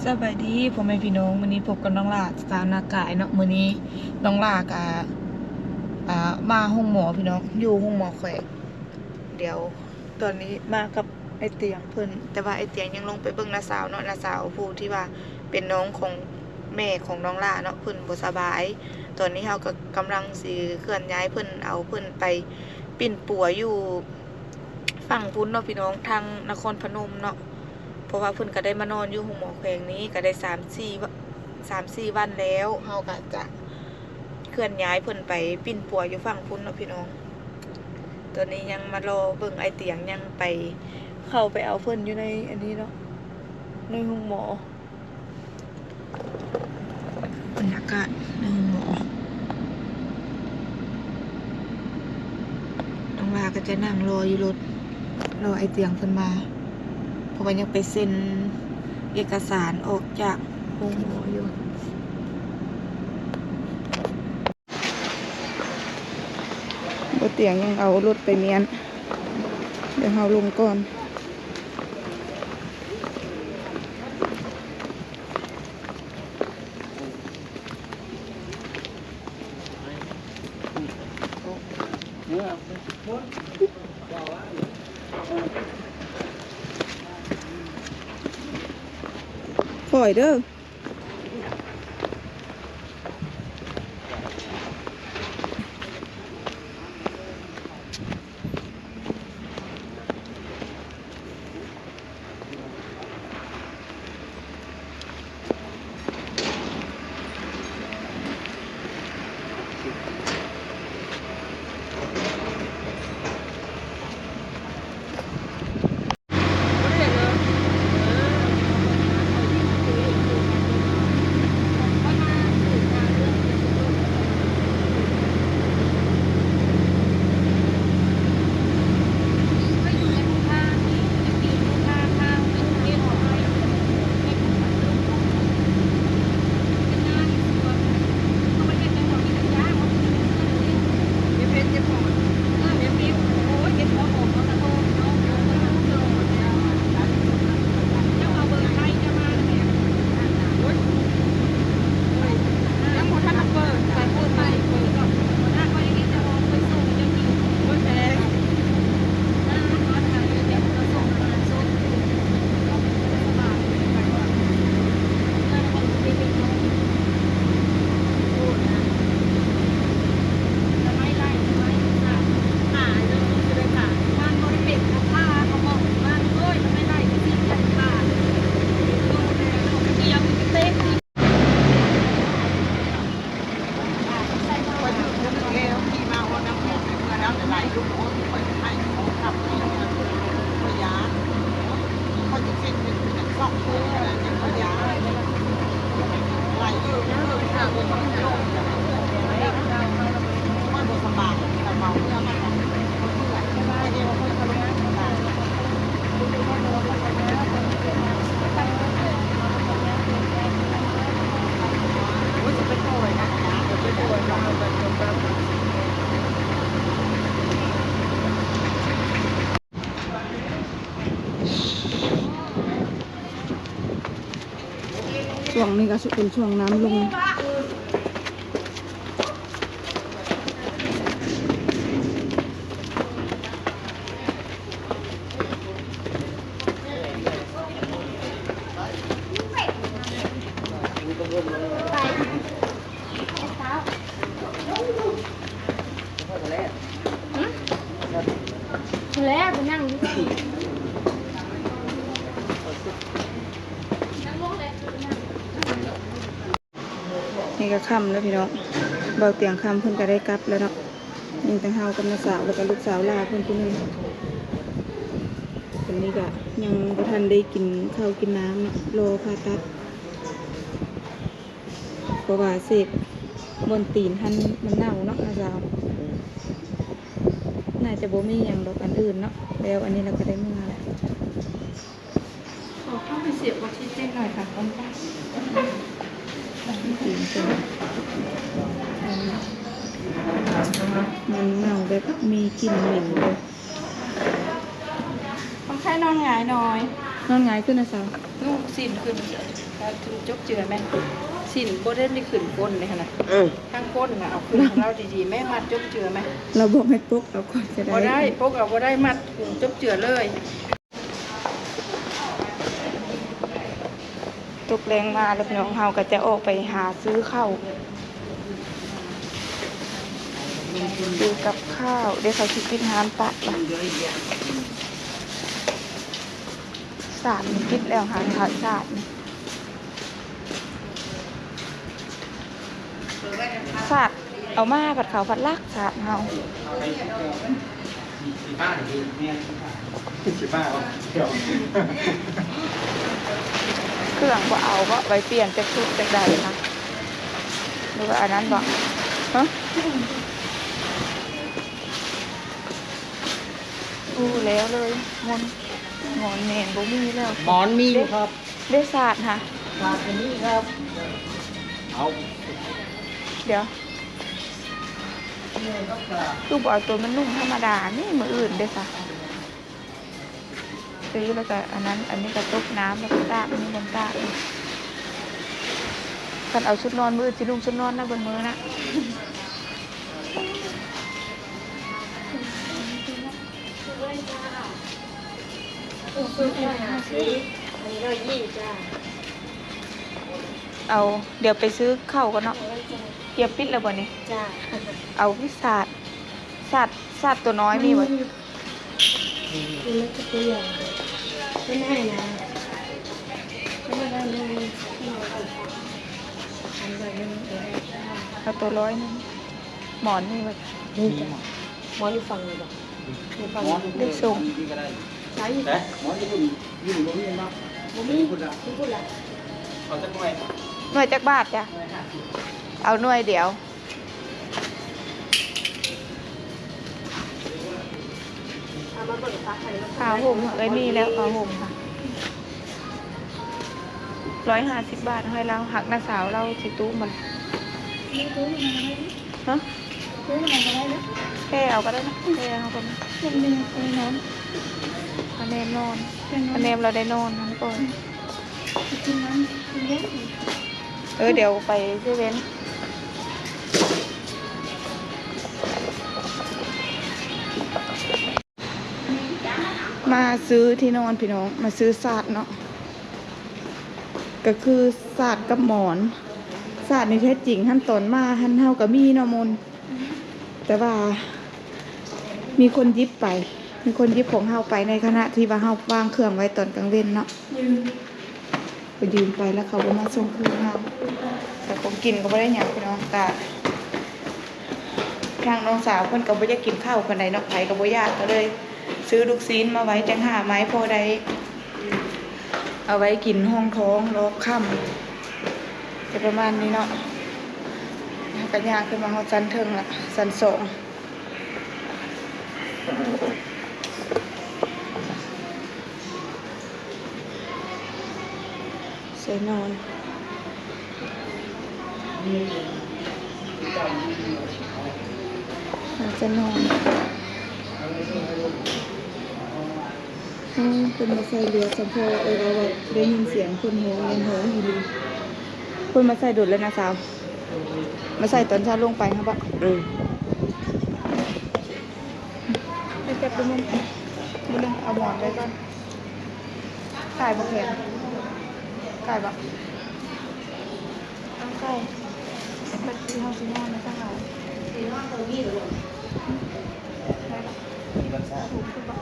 สบายดีพ่อแม่พี่น้องมื้อนี้พบกับน้องลาสาวนากายเนาะมื้อนี้น้องลากมาห้องหมอพี่น้องอยู่ห้องหมอแขวงเดี๋ยวตอนนี้มากับไอเตียงเพิ่นแต่ว่าไอเตียงยังลงไปเบิ่งน้าสาวเนาะน้าสาวผู้ที่ว่าเป็นน้องของแม่ของน้องลาเนาะเพิ่นบ่สบายตอนนี้เฮาก็กำลังสิเคลื่อนย้ายเพิ่นเอาเพิ่นไปปิ่นปัวอยู่ฝั่งพุ้นเนาะพี่น้องทางนครพนมเนาะเพราะว่าเพิ่นก็ได้มานอนอยู่ห้องหมอแขวงนี้ก็ได้3-4 วันแล้วเฮาก็จะเคลื่อนย้ายเพิ่นไปปิ่นปัวอยู่ฝั่งพุ้นเนาะพี่น้องตอนนี้ยังมารอเบิ่งไอเตียงยังไปเข้าไปเอาเพิ่นอยู่ในอันนี้เนาะในห้องหมอบรรยากาศในห้องหมอน้องลาก็จะนั่งรออยู่รถรอไอเตียงเพิ่นมาเพราะว่ายังไปเซ็นเอกสารออกจากห้องหมออยู่บนเตียงยังเอารถไปเมียนเดี๋ยวเราลงก่อนปล่อยเด้อช่วงนี้ก็เป็นช่วงน้ำลงแล้วไปนั่งดูนี่ก็ค่ำแล้วพี่น้องเบาเตียงค่ำเพิ่นก็ได้กลับแล้วเนาะยังแต่เฮากับน้าสาวแล้วก็ลูกสาวลาเพิ่นผู้นึงคนนี้ก็ยังบ่ทันได้กินข้าวกินน้ำเนาะรอผ่าตัดเพราะว่าเสพบนตีนท่านมันเน่าเนาะน้าสาวน่าจะบ่มีอย่างดอกอันอื่นเนาะแล้วอันนี้เราก็ได้เมื่อแล้วขอเข้าไปเสียบออกซิเจนหน่อยค่ะต้นป้าตีนตัวมันเน่าแบบมีกลิ่นเหม็นเลย คนไข้นอนหงายหน่อย นอนหงายขึ้นนะสาว นุ่งสิ้นขึ้นถ้าถึงจกเจือไหมสิ้นโบได้ไม่ขึ้นก้นเลยค่ะนะข้างก้นนะเอาขึ้นของเราดีๆแม่มัดจกเจือไหม เราบอกให้ปลุกเราก่อนจะได้ บ่ได้พกเอาบ่ได้มัดถุงจกเจือเลย ตกแรงมาแล้วพี่น้องเฮาก็จะออกไปหาซื้อข้าวซื้อกับข้าวเดี๋ยวเขาคิดกินหานปะละสาดมันคิดแล้วหานขายสาดนี่สาดเอามาผัดขาวผัดลักสาดเฮา เครื่องก็เอาก็ไว้เปลี่ยนจากชุดจากใดนะหรือว่าอันนั้นบอกฮะดูแล้วเลยหมอนเมนบ่มีแล้ว หมอนมีอยู่ครับ ได้ศาสตร์ค่ะ ขาดอันนี้ครับเอา เดี๋ยวลูกบอกตัวมันนุ่มธรรมดานี่มืออื่นได้ค่ะซื้อแล้วก็อันนี้ก็ต้มน้ำแล้วก็ตากอันนี้บนตากกันเอาชุดนอนมือที่ลุงชุดนอนนะบนมือนะเอาเดี๋ยวไปซื้อข้าวกันเนาะเกียบปิดแล้วบ่นี่จ้าเอาพิซซ่าศาสตร์ตัวน้อยมีบ่ตัวอย่างไม่ได้นะไม่ได้เลยอันใดนึง เอาตัวร้อยนึงหมอนนี่บ่ นี่จ้ะหมอนอยู่ฝั่งเลยบ่อยู่ฝั่ง ได้ส่ง ใช้ แต่หมออยู่ตรงนี้เนาะ บ่มีพูดละ เขาจะป่วย หน่วยจักบาทจ้ะเอาหน่วยเดียวผ้าห่มเอ้ยมีแล้วผ้าห่มค่ะ150 บาทให้เราหักหน้าสาวเราสิตู้มันฮะแค่เอาก็ได้นะแค่เอาก็ได้มันมีอะไรนอนคะแนนนอนคะแนนเราได้นอนทั้งคนเดี๋ยวไปเซเว่นมาซื้อที่นอนพี่น้องมาซื้อศาสตร์เนาะก็คือศาสตร์กับหมอนศาสตร์ในแท้จริงขั้นตอนมาขั้นเท่ากับมีเนาะมนแต่ว่ามีคนยิบไปมีคนยิบของเฮาไปในขณะที่ว่าเฮาวางเครื่องไว้ตอนกลางเว้นเนาะก็ยืมไปแล้วเขาก็มาส่งคืนเฮาแต่ผมกินก็ไม่ได้หยังพี่น้องแต่ทางน้องสาวเพิ่นก็บ่อยากกินข้าวปานใดเนาะไผก็บ่อยากก็เลยซื้อลูกซีนมาไว้จังหาไม้พอได้เอาไว้กินห้องท้องรอบค่ำจะประมาณนี้เนาะกันยางขึ้นมาเฮาชั้นเทิงละชั้น2ใส่นอนจะนอนเป็นมาใส่เรือสมพอเราได้ยินเสียงคนหัวเงินหัวอยู่ดีคนมาใส่ดุดแล้วนะสาวมาใส่ตอนเช้าลงไปครับปะไปเก็บดูมันเอาหมอนไว้ก่อนไก่บะแข็งไก่บะไก่บัดที่ห้องซีนอนนะจ้าหายซีนอนตรงนี้หรือได้ปะถูกคือปะ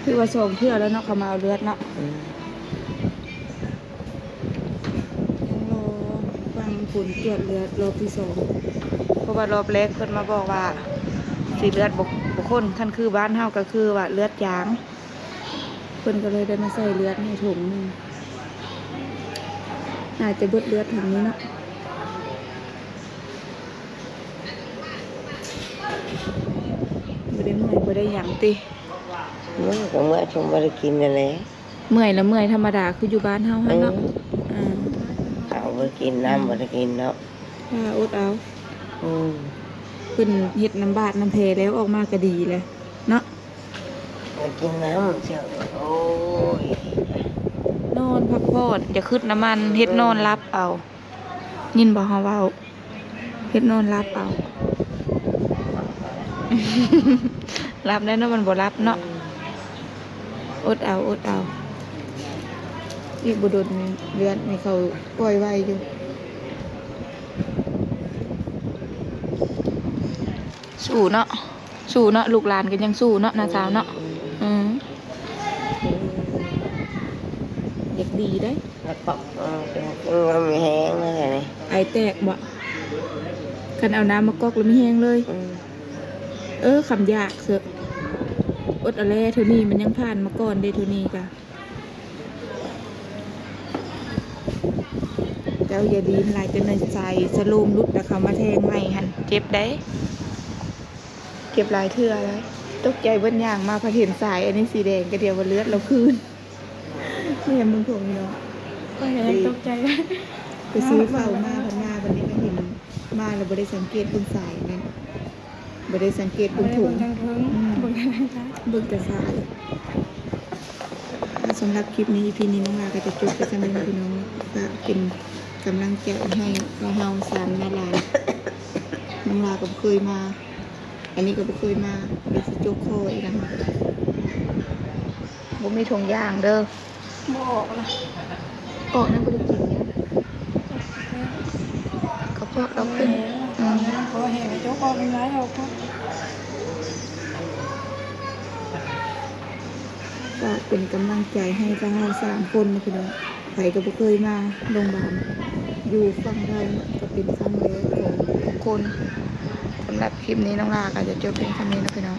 คือว่าส่งเที่ยวแล้วเนาะเขามาเอาเลือดเนาะรอฟังผลตรวจเลือดรอบที่2เพราะว่ารอบแรกเพิ่นมาบอกว่าสีเลือดบุคคลท่านคือบ้านเฮาก็คือว่าเลือดยาง พิ่นก็เลยได้มาใส่เลือดให้ถุงหนึงน่าจะเบิดเลือดถุงนี้เนาะบ่ได้เมื่อยบ่ได้หยังติ เมื่อก็เมื่อชมบริกินนั่นแหละ เมื่อยแล้วเมื่อยธรรมดาคืออยู่บ้านเฮาหั่นเนาะอ่า ข้าวบริกินน้ำบริกินเนาะ ถ้าอดเอา อืม เพิ่นเฮ็ดน้ำบาดน้ำเพแล้วออกมาก็ดีเลยเนาะ บริกินน้ำเชียวโอ้ย นอนพักผ่อนอย่าขึ้นน้ำมันเฮ็ดนอนรับเอายินบ่เฮาเว้าเฮ็ดนอนรับเอา รับได้เนาะมันบ่รับเนาะอดเอาอดเอาอีกบ่โดนเลือดให้เขาปล่อยไว้อยู่สู้เนาะสู้เนาะลูกหลานก็ยังสู้เนาะน้าสาวเนาะอืมเด็กดีได้ แล้วก็เป็นมันมีแห้งเลยนี่ ไอแตกบ่คันเอาน้ำมากอกแล้วไม่แห้งเลย คำยากเสอะอดเอาแลเท่านี้มันยังผ่านมาก่อนเด้เท่านี้กะเจ้าอย่าดีนหลายจนในใจสโลมรุดแต่เขามาแทงใหม่หันเจ็บได้เก็บหลายเทื่อแล้วตกใจเบิ้นย่างมาพอเห็นสายอันนี้สีแดงกระเดียวว่าเลือดเราคืนไม่เห็นมึงถ่วงเนาะ ก็ยังตกใจ ไปซื้อเฝ้ามาพันมาวันนี้ก็เห็นมาเราไม่ได้สังเกตเบิ้งสายนั่นไม่ได้สังเกตเบิ้งถุง ทางถึงบ่ได้ทาง เบิ่งแต่สายสำหรับคลิปนี้ EP นี้น้องลาก็จะจบไปสำหรับพี่น้องฝากเป็นกำลังใจให้เฮาสามนาลาน้องลาก็บ่เคยมา อันนี้ก็บ่เคยมาเดี๋ยวสิจกคออีกนะคะบ่มีถุงยางเด้อ บ่ออกล่ะ ออกนั่นบ่ได้กินเนี่ยก็เพราะเราเป็น ขอแห่โจ๊กออกเป็นไรเราก็ ฝากเป็นกำลังใจให้ทั้งเรา3คนนะพี่น้องไผก็บ่เคยมาโรงพยาบาลอยู่ฝั่งไทยก็เป็นครั้งแรกของทุกคนสำหรับคลิปนี้น้องลาก็จะจบเพียงเท่านี้นะพี่น้อง